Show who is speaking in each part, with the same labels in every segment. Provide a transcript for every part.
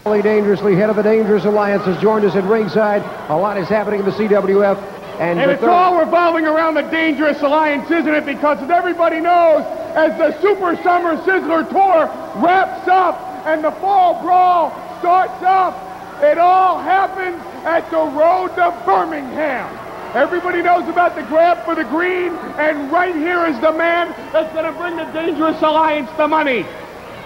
Speaker 1: Dangerously, head of the Dangerous Alliance, has joined us at ringside. A lot is happening in the CWF.
Speaker 2: And it's all revolving around the Dangerous Alliance, isn't it? Because as everybody knows, as the Super Summer Sizzler Tour wraps up and the Fall Brawl starts up, it all happens at the Road to Birmingham. Everybody knows about the grab for the green, and right here is the man that's going to bring the Dangerous Alliance the money.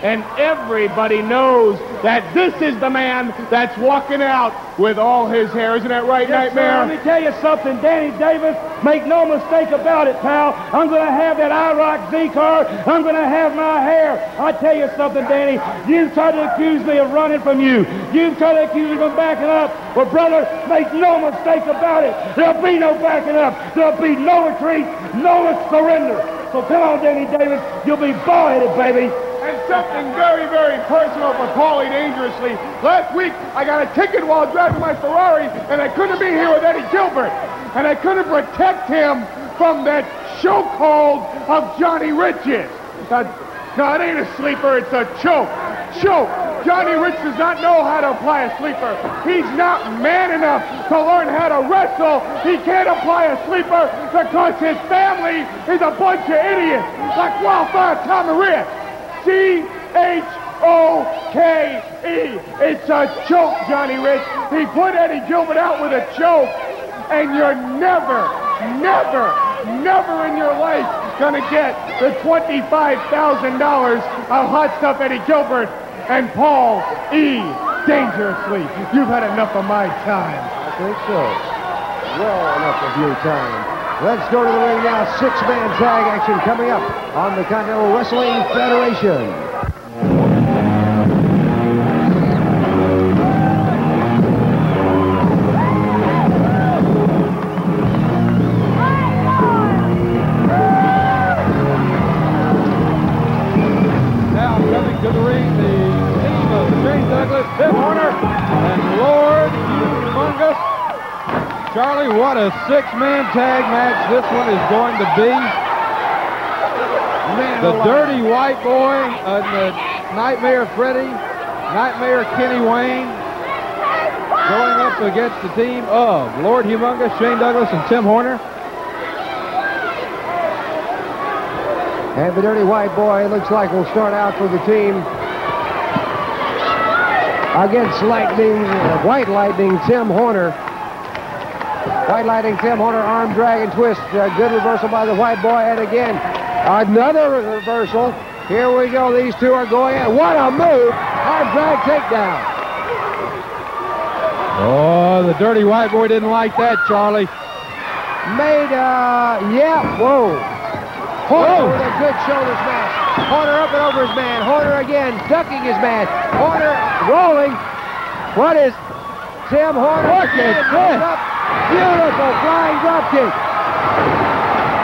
Speaker 2: And everybody knows that this is the man that's walking out with all his hair. Isn't that right,
Speaker 3: yes,
Speaker 2: Nightmare?
Speaker 3: Sir, let me tell you something, Danny Davis. Make no mistake about it, pal. I'm going to have that IROC Z car. I'm going to have my hair. I tell you something, Danny. You've tried to accuse me of running from you. You've tried to accuse me of backing up. Well, brother, make no mistake about it. There'll be no backing up. There'll be no retreat, no surrender. So come on, Danny Davis. You'll be ball-headed, baby.
Speaker 2: And something very, very personal for Paulie Dangerously. Last week, I got a ticket while driving my Ferrari, and I couldn't be here with Eddie Gilbert. And I couldn't protect him from that chokehold of Johnny Riches. No, it ain't a sleeper, it's a choke. Choke. Johnny Rich does not know how to apply a sleeper. He's not man enough to learn how to wrestle. He can't apply a sleeper because his family is a bunch of idiots, like Wildfire Tomarita. C-H-O-K-E. It's a choke, Johnny Rich. He put Eddie Gilbert out with a choke, and you're never, never, never in your life gonna get the $25,000 of Hot Stuff Eddie Gilbert and Paul E. Dangerously. You've had enough of my time.
Speaker 1: I think so. Well, enough of your time. Let's go to the ring now. Six-man tag action coming up on the Continental Wrestling Federation.
Speaker 4: Now coming to the ring, the team of Shane Douglas, Tim Horner, and Lord Humongus. Charlie, what a six-man tag match this one is going to be. The Dirty White Boy and the Nightmare Freddy, Nightmare Kenny Wayne, going up against the team of Lord Humongus, Shane Douglas, and Tim Horner.
Speaker 1: And the Dirty White Boy looks like will start out for the team against White Lightning, Tim Horner. White Lightning, Tim Horner, arm drag and twist. Good reversal by the White Boy. And again, another reversal. Here we go. These two are going in. What a move. Arm drag takedown.
Speaker 4: Oh, the Dirty White Boy didn't like that, Charlie.
Speaker 1: Yeah, whoa. Horner with a good shoulder smash. Horner up and over his man. Horner again, ducking his man. Horner rolling. What is Tim Horner?
Speaker 4: What is this?
Speaker 1: Beautiful flying drop kick.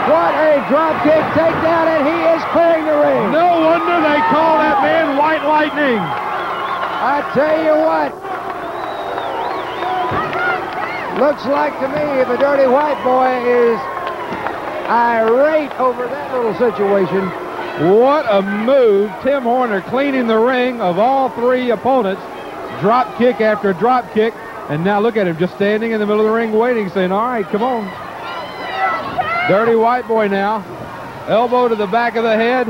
Speaker 1: What a drop kick takedown, and he is clearing the ring.
Speaker 4: No wonder they call that man White Lightning.
Speaker 1: I tell you what. Looks like to me the Dirty White Boy is irate over that little situation.
Speaker 4: What a move. Tim Horner cleaning the ring of all three opponents. Drop kick after drop kick. And now look at him just standing in the middle of the ring waiting, saying, all right, come on. Dirty White Boy now. Elbow to the back of the head.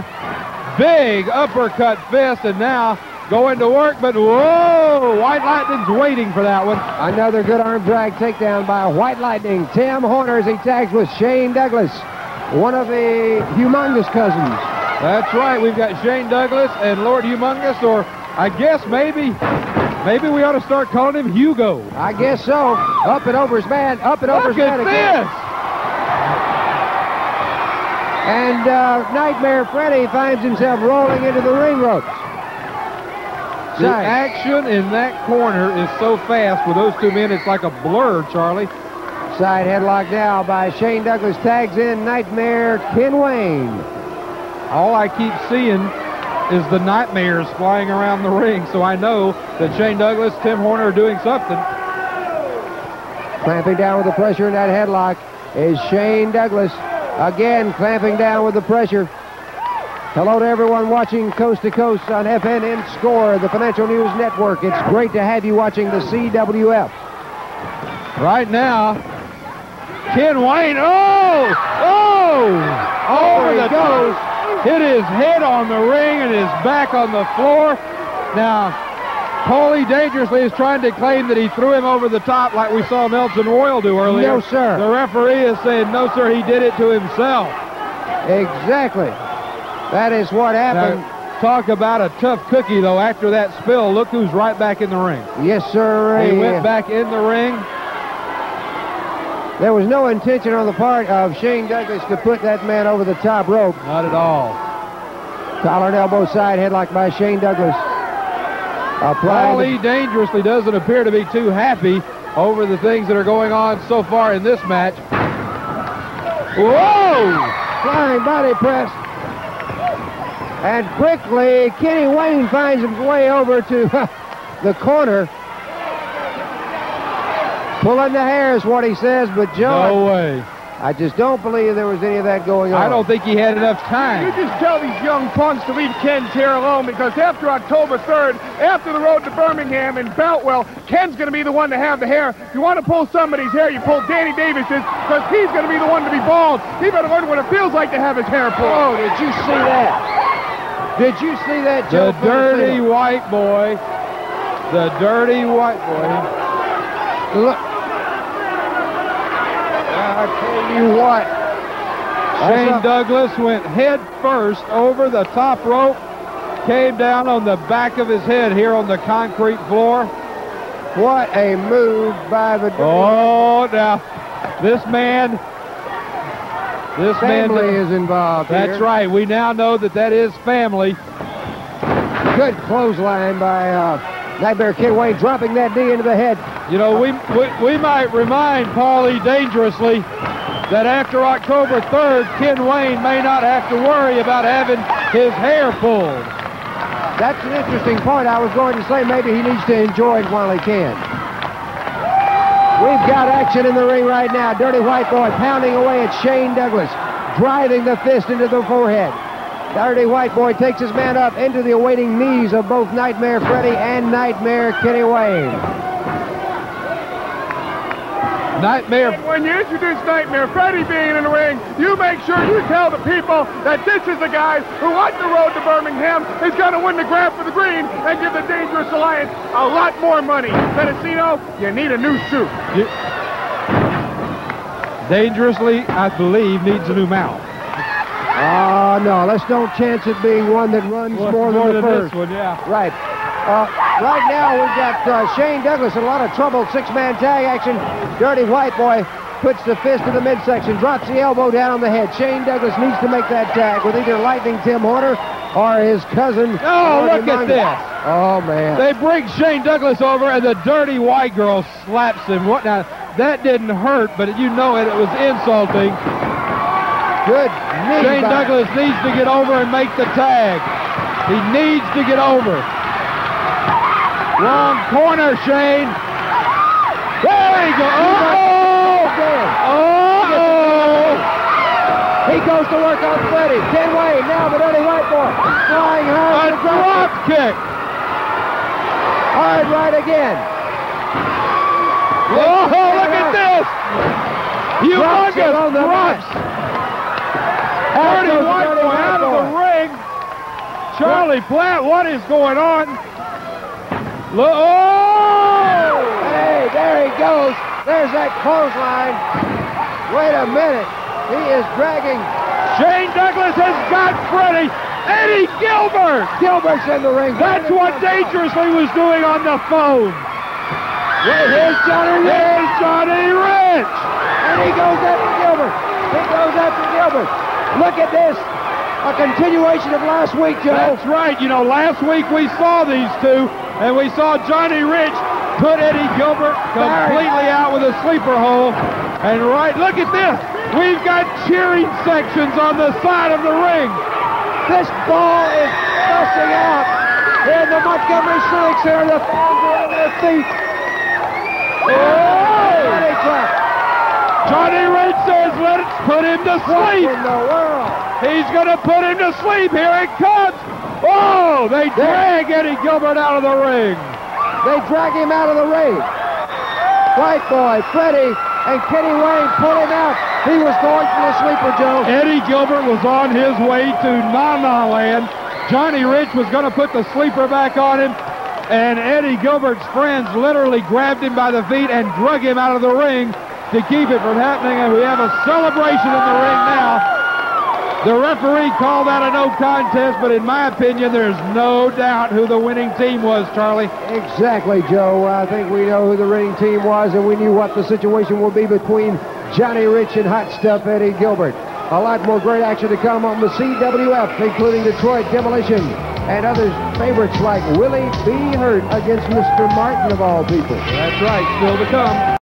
Speaker 4: Big uppercut fist, and now going to work, but whoa! White Lightning's waiting for that one.
Speaker 1: Another good arm drag takedown by White Lightning. Tim Horner as he tags with Shane Douglas, one of the Humongus cousins.
Speaker 4: That's right. We've got Shane Douglas and Lord Humongus, or I guess maybe we ought to start calling him Hugo.
Speaker 1: I guess so. Up and over his man. Up and over his man again.
Speaker 4: This.
Speaker 1: And Nightmare Freddy finds himself rolling into the ring ropes.
Speaker 4: The action in that corner is so fast with those two men, it's like a blur, Charlie.
Speaker 1: Side headlock now by Shane Douglas. Tags in Nightmare Ken Wayne.
Speaker 4: All I keep seeing is the nightmares flying around the ring, so I know that Shane Douglas, Tim Horner are doing something.
Speaker 1: Clamping down with the pressure in that headlock is Shane Douglas. Again, clamping down with the pressure. Hello to everyone watching Coast to Coast on FNN Score, the Financial News Network. It's great to have you watching the CWF.
Speaker 4: Right now, Ken Wayne, over the goes, hit his head on the ring and his back on the floor. Now, Paulie Dangerously is trying to claim that he threw him over the top like we saw Nelson Royal do earlier.
Speaker 1: No, sir.
Speaker 4: The referee is saying, no, sir, he did it to himself.
Speaker 1: Exactly. That is what happened.
Speaker 4: Now, talk about a tough cookie, though, after that spill. Look who's right back in the ring.
Speaker 1: Yes, sir.
Speaker 4: He went back in the ring.
Speaker 1: There was no intention on the part of Shane Douglas to put that man over the top rope.
Speaker 4: Not at all.
Speaker 1: Collar and elbow side headlock by Shane Douglas.
Speaker 4: Paulie Dangerously doesn't appear to be too happy over the things that are going on so far in this match. Whoa!
Speaker 1: Flying body press. And quickly, Kenny Wayne finds his way over to the corner. Pulling the hair is what he says, but John...
Speaker 4: No way.
Speaker 1: I just don't believe there was any of that going on.
Speaker 4: I don't think he had enough time.
Speaker 2: You just tell these young punks to leave Ken's hair alone, because after October 3rd, after the road to Birmingham and Boutwell, Ken's going to be the one to have the hair. If you want to pull somebody's hair, you pull Danny Davis's, because he's going to be the one to be bald. He better learn what it feels like to have his hair pulled.
Speaker 1: Oh, did you see that? Did you see that, Joe?
Speaker 4: The dirty white boy. The dirty white boy.
Speaker 1: Look. I tell you what.
Speaker 4: Shane Douglas went head first over the top rope, came down on the back of his head here on the concrete floor.
Speaker 1: What a move by the...
Speaker 4: Oh, now, this man...
Speaker 1: Family is involved here.
Speaker 4: That's right. We now know that that is family.
Speaker 1: Good clothesline by Nightmare Ken Wayne, dropping that knee into the head.
Speaker 4: You know, we might remind Paulie Dangerously that after October 3rd, Ken Wayne may not have to worry about having his hair pulled.
Speaker 1: That's an interesting point. I was going to say maybe he needs to enjoy it while he can. We've got action in the ring right now. Dirty White Boy pounding away at Shane Douglas, driving the fist into the forehead. Dirty White Boy takes his man up into the awaiting knees of both Nightmare Freddy and Nightmare Kenny Wayne.
Speaker 4: Nightmare.
Speaker 2: When you introduce Nightmare Freddy being in the ring, you make sure you tell the people that this is the guy who, on the road to Birmingham, is going to win the Grand for the Green and give the Dangerous Alliance a lot more money. Pedicino, you need a new suit.
Speaker 4: Dangerously, I believe, needs a new mouth.
Speaker 1: Oh, no, let's don't chance it being one that runs more than the first.
Speaker 4: This one, yeah.
Speaker 1: Right. Right now, we've got Shane Douglas in a lot of trouble. Six-man tag action. Dirty White Boy puts the fist in the midsection, drops the elbow down on the head. Shane Douglas needs to make that tag with either Lightning Tim Horner or his cousin.
Speaker 4: Oh, look at this.
Speaker 1: Oh, man.
Speaker 4: They bring Shane Douglas over, and the dirty white girl slaps him. What now? That didn't hurt, but you know it was insulting.
Speaker 1: Good knee
Speaker 4: Shane
Speaker 1: back.
Speaker 4: Douglas needs to get over and make the tag. He needs to get over. Wrong corner, Shane. There he goes. Oh!
Speaker 1: He goes to work on Freddy. Ken Wayne, now the dirty white boy. Flying high.
Speaker 4: A drop kick.
Speaker 1: Hard right again.
Speaker 4: Oh, look at this. Humongous drops. Dirty white boy out of the ring. Charlie Platt, what is going on? Look, oh!
Speaker 1: Hey, there he goes. There's that clothesline. Wait a minute. He is dragging.
Speaker 4: Shane Douglas has got Freddy. Eddie Gilbert.
Speaker 1: Gilbert's in the ring.
Speaker 4: That's what Dangerously was doing on the phone.
Speaker 1: Here's Johnny Rich.
Speaker 4: Here's Johnny Rich.
Speaker 1: And he goes after Gilbert. He goes after Gilbert. Look at this. A continuation of last week, Joe.
Speaker 4: That's right. You know, last week we saw these two, and we saw Johnny Rich put Eddie Gilbert completely out with a sleeper hold. And look at this. We've got cheering sections on the side of the ring.
Speaker 1: This ball is busting out in the Montgomery Civic Center. The fans are on their feet. Oh!
Speaker 4: Johnny Rich says, let's put him to
Speaker 1: What
Speaker 4: sleep.
Speaker 1: in the world?
Speaker 4: He's going to put him to sleep. Here it comes. Oh, they drag Eddie Gilbert out of the ring.
Speaker 1: They drag him out of the ring. White Boy, Freddy, and Kenny Wayne pull him out. He was going for the sleeper, Joe.
Speaker 4: Eddie Gilbert was on his way to Na-Na Land. Johnny Rich was going to put the sleeper back on him, and Eddie Gilbert's friends literally grabbed him by the feet and drug him out of the ring to keep it from happening, and we have a celebration in the ring now. The referee called that a no contest, but in my opinion, there's no doubt who the winning team was, Charlie.
Speaker 1: Exactly, Joe. I think we know who the winning team was, and we knew what the situation would be between Johnny Rich and Hot Stuff Eddie Gilbert. A lot more great action to come on the CWF, including Detroit Demolition and others favorites like Willie B. Hurt against Mr. Martin of all people.
Speaker 4: That's right, still to come.